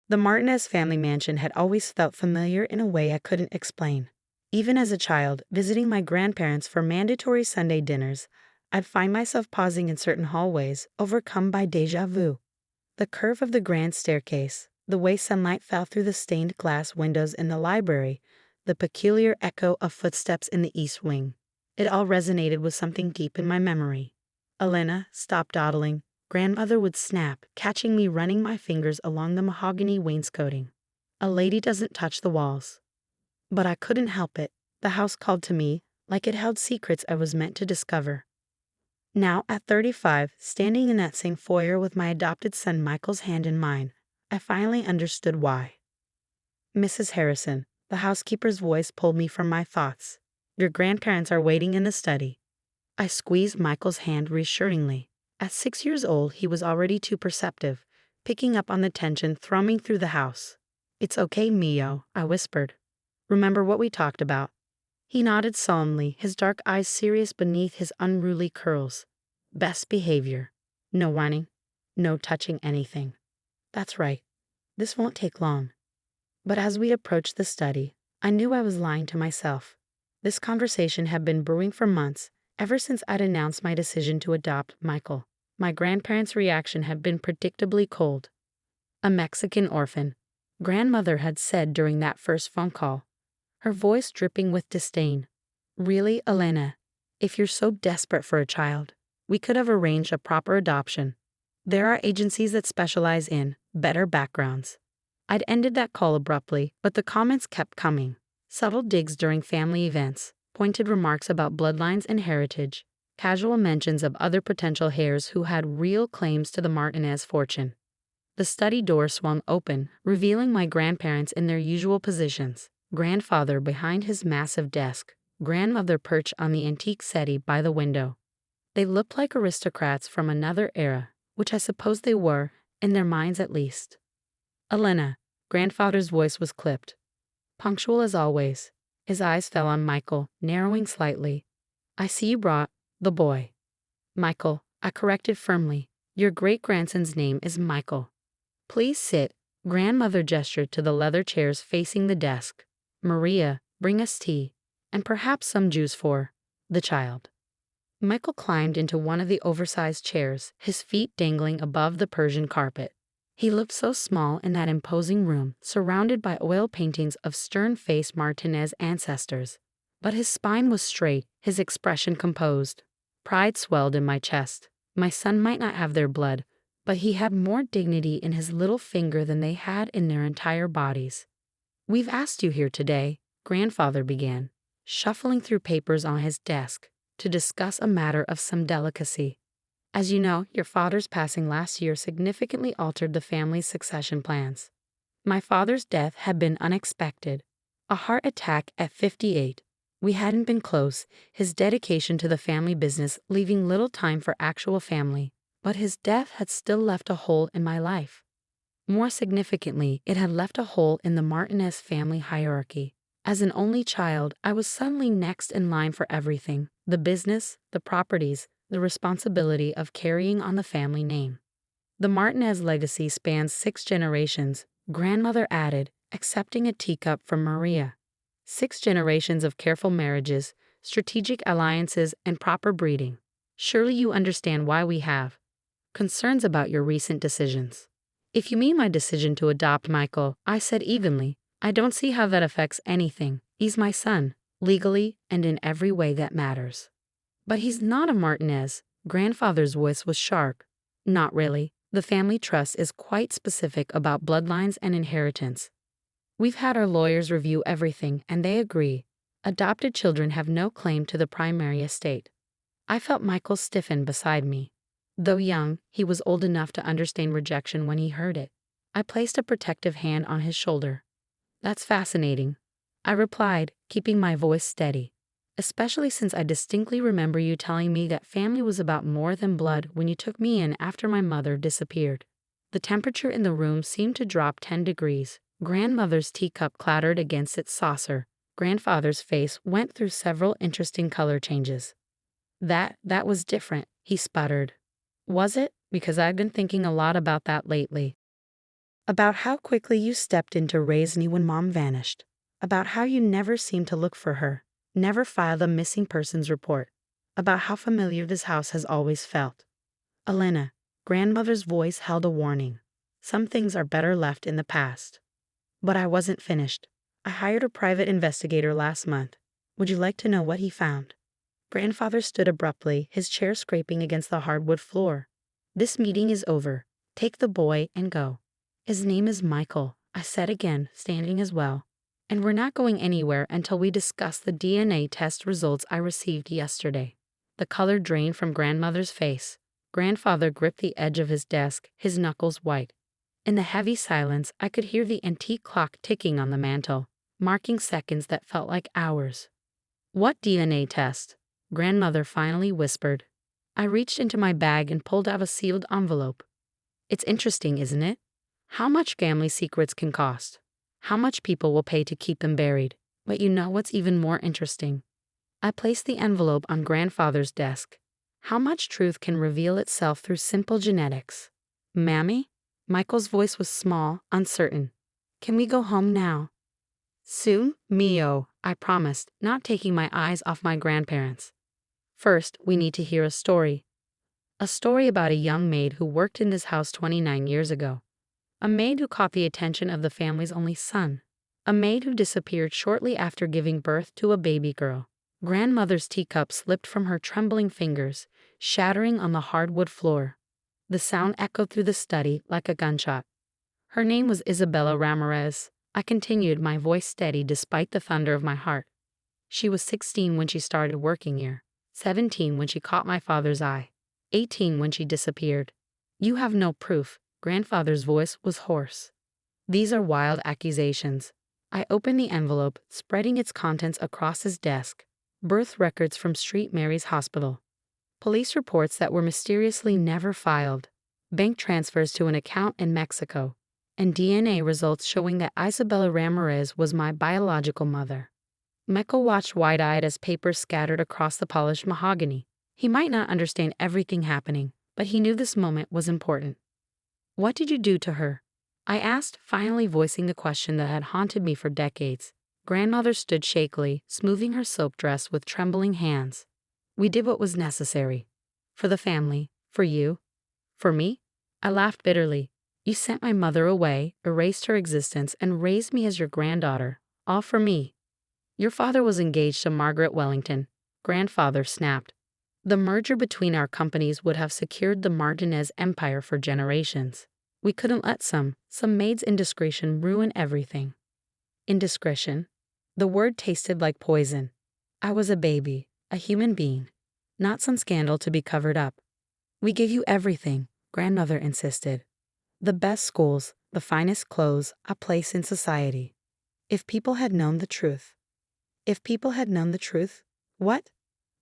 The Martinez family mansion had always felt familiar in a way I couldn't explain. Even as a child, visiting my grandparents for mandatory Sunday dinners, I'd find myself pausing in certain hallways, overcome by déjà vu. The curve of the grand staircase, the way sunlight fell through the stained glass windows in the library, the peculiar echo of footsteps in the east wing. It all resonated with something deep in my memory. Elena, stop dawdling. Grandmother would snap, catching me running my fingers along the mahogany wainscoting. A lady doesn't touch the walls. But I couldn't help it. The house called to me, like it held secrets I was meant to discover. Now, at 35, standing in that same foyer with my adopted son Michael's hand in mine, I finally understood why. Mrs. Harrison, the housekeeper's voice pulled me from my thoughts. Your grandparents are waiting in the study. I squeezed Michael's hand reassuringly. At 6 years old, he was already too perceptive, picking up on the tension thrumming through the house. It's okay, Mio, I whispered. Remember what we talked about? He nodded solemnly, his dark eyes serious beneath his unruly curls. Best behavior. No whining. No touching anything. That's right. This won't take long. But as we approached the study, I knew I was lying to myself. This conversation had been brewing for months, ever since I'd announced my decision to adopt Michael. My grandparents' reaction had been predictably cold. A Mexican orphan, grandmother had said during that first phone call, her voice dripping with disdain. Really, Elena, if you're so desperate for a child, we could have arranged a proper adoption. There are agencies that specialize in better backgrounds. I'd ended that call abruptly, but the comments kept coming. Subtle digs during family events, pointed remarks about bloodlines and heritage, casual mentions of other potential heirs who had real claims to the Martinez fortune. The study door swung open, revealing my grandparents in their usual positions. Grandfather behind his massive desk, grandmother perched on the antique settee by the window. They looked like aristocrats from another era, which I suppose they were, in their minds at least. Elena, grandfather's voice was clipped. Punctual as always. His eyes fell on Michael, narrowing slightly. I see you brought the boy. Michael, I corrected firmly. Your great-grandson's name is Michael. Please sit. Grandmother gestured to the leather chairs facing the desk. Maria, bring us tea, and perhaps some juice for the child. Michael climbed into one of the oversized chairs, his feet dangling above the Persian carpet. He looked so small in that imposing room, surrounded by oil paintings of stern-faced Martinez ancestors. But his spine was straight, his expression composed. Pride swelled in my chest. My son might not have their blood, but he had more dignity in his little finger than they had in their entire bodies. We've asked you here today, grandfather began, shuffling through papers on his desk, to discuss a matter of some delicacy. As you know, your father's passing last year significantly altered the family's succession plans. My father's death had been unexpected. A heart attack at 58. We hadn't been close, his dedication to the family business leaving little time for actual family, but his death had still left a hole in my life. More significantly, it had left a hole in the Martinez family hierarchy. As an only child, I was suddenly next in line for everything: the business, the properties, the responsibility of carrying on the family name. The Martinez legacy spans 6 generations, grandmother added, accepting a teacup from Maria. 6 generations of careful marriages, strategic alliances, and proper breeding. Surely you understand why we have concerns about your recent decisions. If you mean my decision to adopt Michael, I said evenly, I don't see how that affects anything. He's my son, legally and in every way that matters. But he's not a Martinez. Grandfather's voice was sharp. Not really. The family trust is quite specific about bloodlines and inheritance. We've had our lawyers review everything, and they agree. Adopted children have no claim to the primary estate. I felt Michael stiffen beside me. Though young, he was old enough to understand rejection when he heard it. I placed a protective hand on his shoulder. That's fascinating, I replied, keeping my voice steady. Especially since I distinctly remember you telling me that family was about more than blood when you took me in after my mother disappeared. The temperature in the room seemed to drop 10 degrees. Grandmother's teacup clattered against its saucer. Grandfather's face went through several interesting color changes. That was different, he sputtered. Was it? Because I've been thinking a lot about that lately. About how quickly you stepped in to raise me when Mom vanished. About how you never seemed to look for her, never filed a missing persons report. About how familiar this house has always felt. Elena, grandmother's voice held a warning. Some things are better left in the past. But I wasn't finished. I hired a private investigator last month. Would you like to know what he found? Grandfather stood abruptly, his chair scraping against the hardwood floor. This meeting is over. Take the boy and go. His name is Michael, I said again, standing as well. And we're not going anywhere until we discuss the DNA test results I received yesterday. The color drained from grandmother's face. Grandfather gripped the edge of his desk, his knuckles white. In the heavy silence, I could hear the antique clock ticking on the mantel, marking seconds that felt like hours. What DNA test? Grandmother finally whispered. I reached into my bag and pulled out a sealed envelope. It's interesting, isn't it? How much family secrets can cost. How much people will pay to keep them buried. But you know what's even more interesting? I placed the envelope on grandfather's desk. How much truth can reveal itself through simple genetics? Mammy? Michael's voice was small, uncertain. Can we go home now? Soon, Mio, I promised, not taking my eyes off my grandparents. First, we need to hear a story. A story about a young maid who worked in this house 29 years ago. A maid who caught the attention of the family's only son. A maid who disappeared shortly after giving birth to a baby girl. Grandmother's teacup slipped from her trembling fingers, shattering on the hardwood floor. The sound echoed through the study like a gunshot. Her name was Isabella Ramirez. I continued, my voice steady despite the thunder of my heart. She was 16 when she started working here, 17 when she caught my father's eye, 18 when she disappeared. You have no proof. Grandfather's voice was hoarse. These are wild accusations. I opened the envelope, spreading its contents across his desk. Birth records from St. Mary's Hospital. Police reports that were mysteriously never filed. Bank transfers to an account in Mexico. And DNA results showing that Isabella Ramirez was my biological mother. Michael watched wide-eyed as papers scattered across the polished mahogany. He might not understand everything happening, but he knew this moment was important. What did you do to her? I asked, finally voicing the question that had haunted me for decades. Grandmother stood shakily, smoothing her silk dress with trembling hands. We did what was necessary. For the family. For you. For me? I laughed bitterly. You sent my mother away, erased her existence, and raised me as your granddaughter. All for me. Your father was engaged to Margaret Wellington. Grandfather snapped. The merger between our companies would have secured the Martinez empire for generations. We couldn't let some maid's indiscretion ruin everything. Indiscretion? The word tasted like poison. I was a baby, a human being, not some scandal to be covered up. We give you everything, grandmother insisted. The best schools, the finest clothes, a place in society. If people had known the truth. If people had known the truth? What?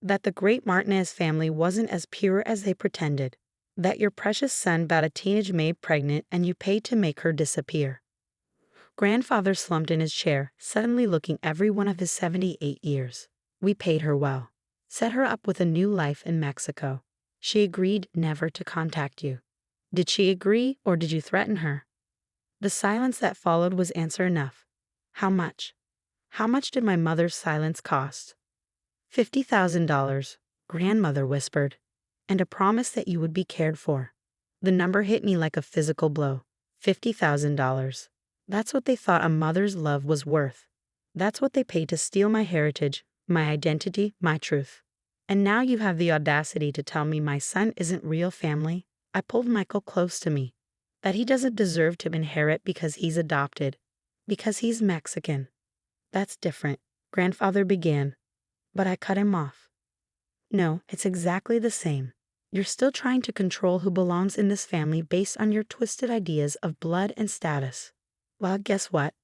That the great Martinez family wasn't as pure as they pretended. That your precious son got a teenage maid pregnant and you paid to make her disappear. Grandfather slumped in his chair, suddenly looking every one of his 78 years. We paid her well. Set her up with a new life in Mexico. She agreed never to contact you. Did she agree, or did you threaten her? The silence that followed was answer enough. How much? How much did my mother's silence cost? $50,000, grandmother whispered, and a promise that you would be cared for. The number hit me like a physical blow. $50,000. That's what they thought a mother's love was worth. That's what they paid to steal my heritage, my identity, my truth. And now you have the audacity to tell me my son isn't real family? I pulled Michael close to me. That he doesn't deserve to inherit because he's adopted. Because he's Mexican. That's different, grandfather began. But I cut him off. No, it's exactly the same. You're still trying to control who belongs in this family based on your twisted ideas of blood and status. Well, guess what?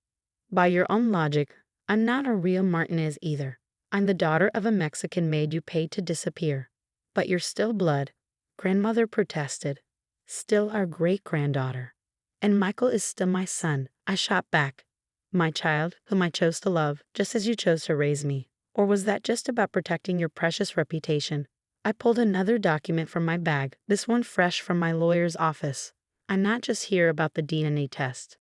By your own logic, I'm not a real Martinez either. I'm the daughter of a Mexican maid you paid to disappear. But you're still blood, grandmother protested. Still our great-granddaughter. And Michael is still my son, I shot back. My child, whom I chose to love, just as you chose to raise me. Or was that just about protecting your precious reputation? I pulled another document from my bag, this one fresh from my lawyer's office. I'm not just here about the DNA test.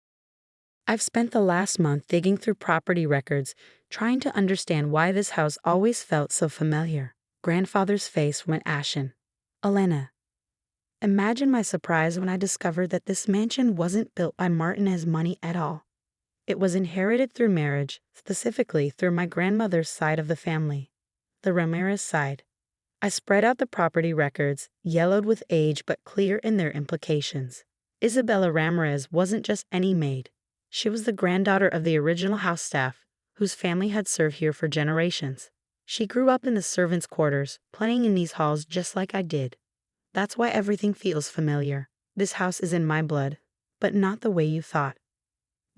I've spent the last month digging through property records, trying to understand why this house always felt so familiar. Grandfather's face went ashen. Elena, imagine my surprise when I discovered that this mansion wasn't built by Martinez's money at all. It was inherited through marriage, specifically through my grandmother's side of the family, the Ramirez side. I spread out the property records, yellowed with age but clear in their implications. Isabella Ramirez wasn't just any maid. She was the granddaughter of the original house staff, whose family had served here for generations. She grew up in the servants' quarters, playing in these halls just like I did. That's why everything feels familiar. This house is in my blood, but not the way you thought.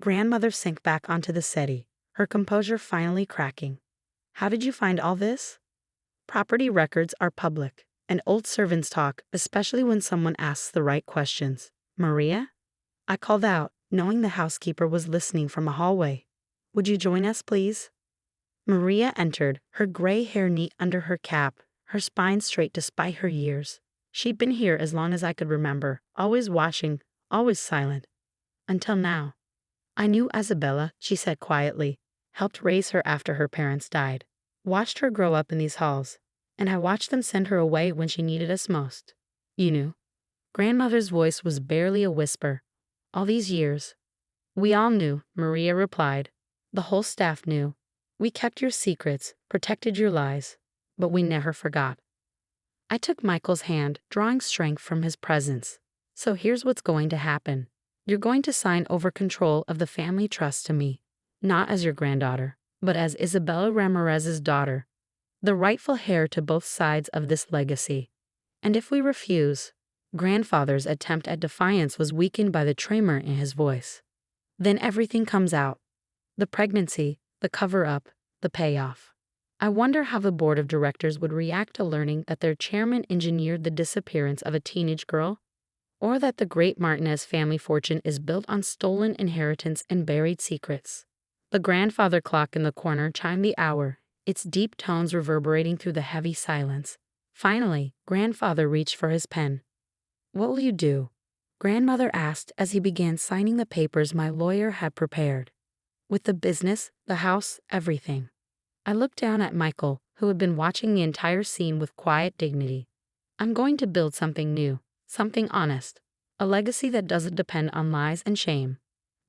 Grandmother sank back onto the settee, her composure finally cracking. How did you find all this? Property records are public, and old servants talk, especially when someone asks the right questions. Maria? I called out, knowing the housekeeper was listening from a hallway. Would you join us, please? Maria entered, her gray hair neat under her cap, her spine straight despite her years. She'd been here as long as I could remember, always watching, always silent. Until now. I knew Isabella, she said quietly, helped raise her after her parents died. Watched her grow up in these halls, and I watched them send her away when she needed us most. You knew. Grandmother's voice was barely a whisper. All these years. We all knew, Maria replied. The whole staff knew. We kept your secrets, protected your lies, but we never forgot. I took Michael's hand, drawing strength from his presence. So here's what's going to happen. You're going to sign over control of the family trust to me, not as your granddaughter, but as Isabella Ramirez's daughter, the rightful heir to both sides of this legacy. And if we refuse, grandfather's attempt at defiance was weakened by the tremor in his voice. Then everything comes out. The pregnancy, the cover-up, the payoff. I wonder how the board of directors would react to learning that their chairman engineered the disappearance of a teenage girl, or that the great Martinez family fortune is built on stolen inheritance and buried secrets. The grandfather clock in the corner chimed the hour, its deep tones reverberating through the heavy silence. Finally, grandfather reached for his pen. What will you do? Grandmother asked as he began signing the papers my lawyer had prepared. With the business, the house, everything. I looked down at Michael, who had been watching the entire scene with quiet dignity. I'm going to build something new, something honest, a legacy that doesn't depend on lies and shame.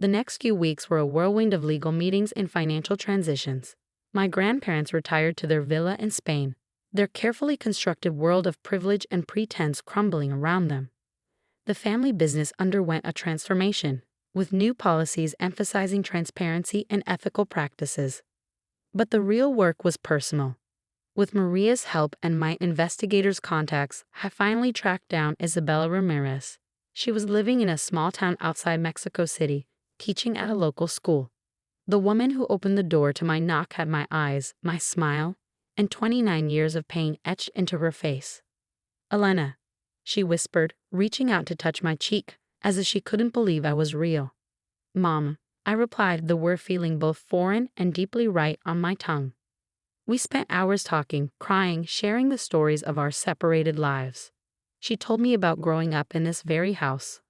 The next few weeks were a whirlwind of legal meetings and financial transitions. My grandparents retired to their villa in Spain, their carefully constructed world of privilege and pretense crumbling around them. The family business underwent a transformation, with new policies emphasizing transparency and ethical practices. But the real work was personal. With Maria's help and my investigators' contacts, I finally tracked down Isabella Ramirez. She was living in a small town outside Mexico City, teaching at a local school. The woman who opened the door to my knock had my eyes, my smile, and 29 years of pain etched into her face. Elena, she whispered, reaching out to touch my cheek, as if she couldn't believe I was real. Mom, I replied, the word feeling both foreign and deeply right on my tongue. We spent hours talking, crying, sharing the stories of our separated lives. She told me about growing up in this very house,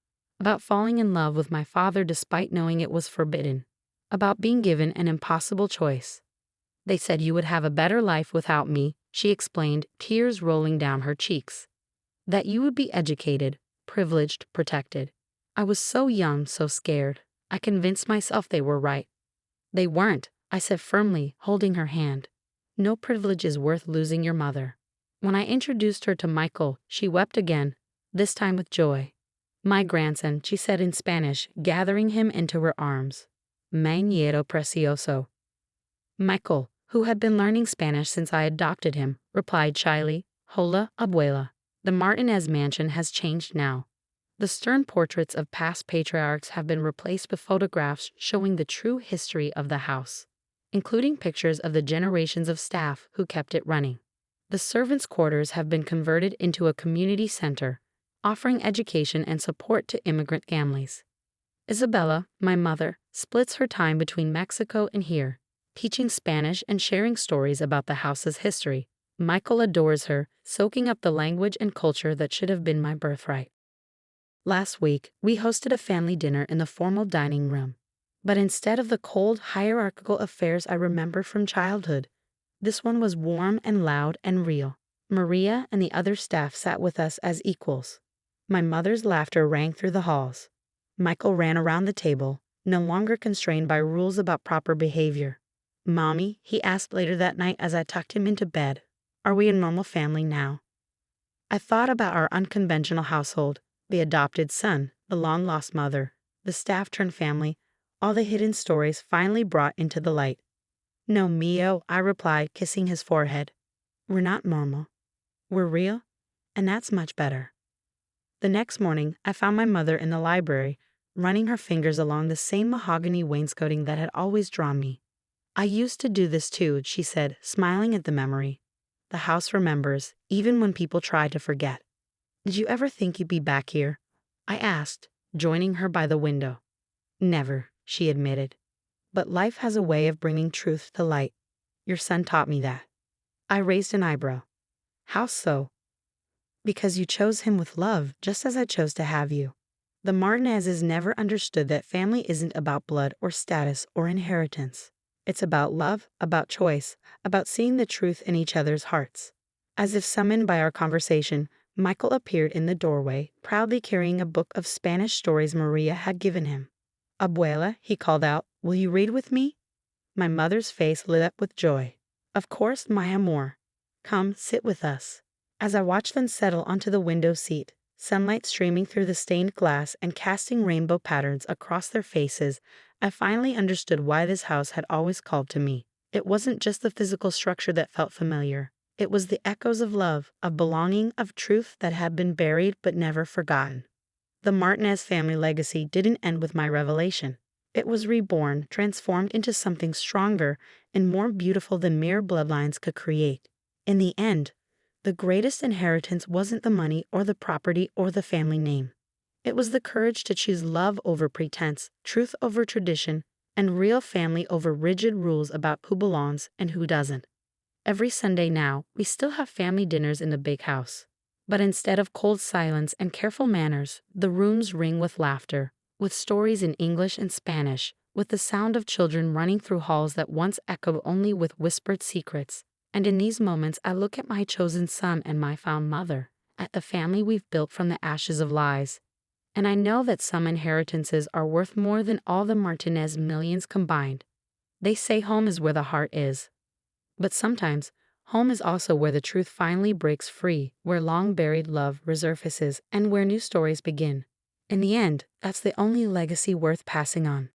about falling in love with my father despite knowing it was forbidden, about being given an impossible choice. They said you would have a better life without me, she explained, tears rolling down her cheeks. That you would be educated, privileged, protected. I was so young, so scared. I convinced myself they were right. They weren't, I said firmly, holding her hand. No privilege is worth losing your mother. When I introduced her to Michael, she wept again, this time with joy. My grandson, she said in Spanish, gathering him into her arms. Mi nieto precioso. Michael, who had been learning Spanish since I adopted him, replied shyly, Hola, abuela. The Martinez mansion has changed now. The stern portraits of past patriarchs have been replaced with photographs showing the true history of the house, including pictures of the generations of staff who kept it running. The servants' quarters have been converted into a community center, offering education and support to immigrant families. Isabella, my mother, splits her time between Mexico and here, teaching Spanish and sharing stories about the house's history. Michael adores her, soaking up the language and culture that should have been my birthright. Last week, we hosted a family dinner in the formal dining room. But instead of the cold, hierarchical affairs I remembered from childhood, this one was warm and loud and real. Maria and the other staff sat with us as equals. My mother's laughter rang through the halls. Michael ran around the table, no longer constrained by rules about proper behavior. "Mommy," he asked later that night as I tucked him into bed, "are we a normal family now?" I thought about our unconventional household, the adopted son, the long-lost mother, the staff-turned-family, all the hidden stories finally brought into the light. "No, Mio," I replied, kissing his forehead. "We're not normal. We're real, and that's much better." The next morning, I found my mother in the library, running her fingers along the same mahogany wainscoting that had always drawn me. "I used to do this too," she said, smiling at the memory. "The house remembers, even when people try to forget." "Did you ever think you'd be back here?" I asked, joining her by the window. "Never," she admitted. "But life has a way of bringing truth to light. Your son taught me that." I raised an eyebrow. "How so?" "Because you chose him with love, just as I chose to have you." The Martinezes never understood that family isn't about blood or status or inheritance. It's about love, about choice, about seeing the truth in each other's hearts. As if summoned by our conversation, Michael appeared in the doorway, proudly carrying a book of Spanish stories Maria had given him. "Abuela," he called out, "will you read with me?" My mother's face lit up with joy. "Of course, my amor. Come, sit with us." As I watched them settle onto the window seat, sunlight streaming through the stained glass and casting rainbow patterns across their faces, I finally understood why this house had always called to me. It wasn't just the physical structure that felt familiar. It was the echoes of love, of belonging, of truth that had been buried but never forgotten. The Martinez family legacy didn't end with my revelation. It was reborn, transformed into something stronger and more beautiful than mere bloodlines could create. In the end, the greatest inheritance wasn't the money or the property or the family name. It was the courage to choose love over pretense, truth over tradition, and real family over rigid rules about who belongs and who doesn't. Every Sunday now, we still have family dinners in the big house. But instead of cold silence and careful manners, the rooms ring with laughter, with stories in English and Spanish, with the sound of children running through halls that once echoed only with whispered secrets. And in these moments, I look at my chosen son and my found mother, at the family we've built from the ashes of lies. And I know that some inheritances are worth more than all the Martinez millions combined. They say home is where the heart is. But sometimes, home is also where the truth finally breaks free, where long-buried love resurfaces, and where new stories begin. In the end, that's the only legacy worth passing on.